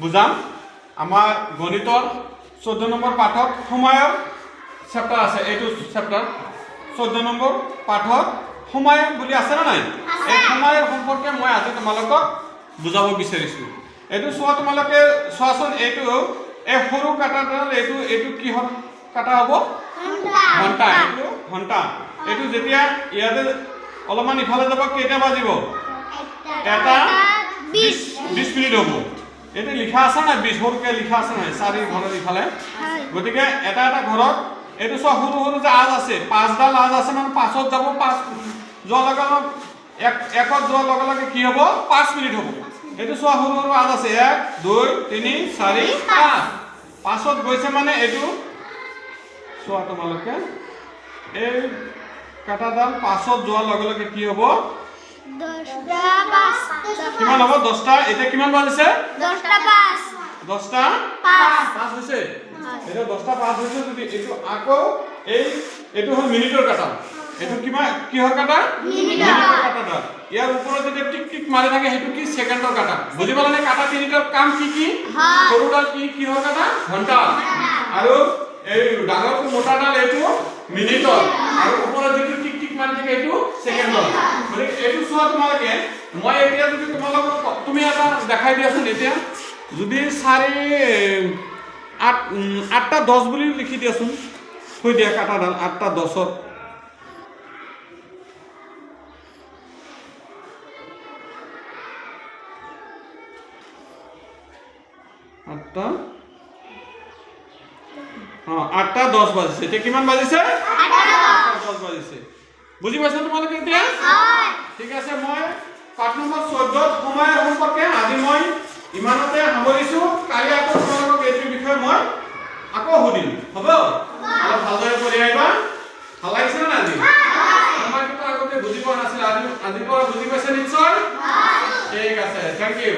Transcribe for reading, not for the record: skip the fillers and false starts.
বুজাম আমাৰ গণিতৰ 14 নম্বৰ পাঠত সময়ৰ চেপ্টাৰ আছে এইটো চেপ্টাৰ 14 নম্বৰ পাঠত সময় বুলি আছে না নাই এই সময়ৰ সম্পৰ্কে মই আজি তোমালোকক বুজাব বিচাৰিছো এইটো চোৱা তোমালোকে চোৱাচোন এইটো এই সৰু কাটাডাল এইটো কিহৰ কাটা হ'ব ঘণ্টা এইটো ঘণ্টা এইটো যেতিয়া ইয়াতে অলপমান ইফালে যাব কেইটা বাজিব এটা 20 মিনিট হ'ব এতে লিখা আছে না 20 সৰুকে লিখা আছে না চাৰি ঘৰৰ ইফালে গতিকে এটা ঘৰত এটো সব সৰু যে আজ আছে পাঁচডাল আজ আছে মানে পাঁচত যাব পাঁচ যোৱা লগে একত যোৱা লগে কি হ'ব 5 মিনিট হ'ব এটো সব সৰু আজ আছে 1 2 3 4 5 পাঁচত গৈছে মানে এটো চোৱা তোমালোকে এই কাটাডাল পাঁচত যোৱা লগে কি হ'ব 10টা 5 কিমান হ'ব 10টা এটা কিমান বাজিছে 10টা 5 10টা 5 হৈছে এটা 10টা 5 হৈছে যদি এটো আকৌ এটো হ'ল মিনিটৰ কাটা এটো কিহৰ কাটা মিনিটৰ কাটাটা ইয়াৰ ওপৰত যদি টিক টিক মাৰি থাকে হেতু কি সেকেন্ডৰ কাটা বুজি পালা নে কাটা তিনিটাৰ কাম কি সৰুডাল কিহৰ কাটা ঘণ্টা আৰু এই ডাঙৰটো মোটাডাল এটো মিনিটৰ আৰু ওপৰত যদি টিক টিক মাৰি থাকে এটো সেকেন্ডৰ মানে এটো চোৱা তোমালোকে মই এতিয়া যদি তোমালোকক তুমি এটা দেখাই দিয়াছোন এতিয়া যদি 8টা 10 বুলি লিখি দিয়াছোন থৈ দিয়া কাটাডাল 8টা 10ত 8টা 10 বাজিছে এতিয়া কিমান বাজিছে 8টা 10 বাজিছে বুজি পাইছা তোমালোকে এতিয়া ঠিক আছে মই পাঠ নম্বৰ 14 সময়ৰ সম্পৰ্কে আজি মই ইমানতে সামৰিছো কালি আকৌ তোমালোকক এই বিষয়ে মই আকৌ সুধিম হ'ব অলপ ভালদৰে কৰি আহিবা ভাল লাগিছে না আজি মই কিন্তু আগতে বুজি পোৱা নাছিল আজি পৰা বুজি পাইছে নিশ্চয় ঠিক আছে থ্যাংক ইউ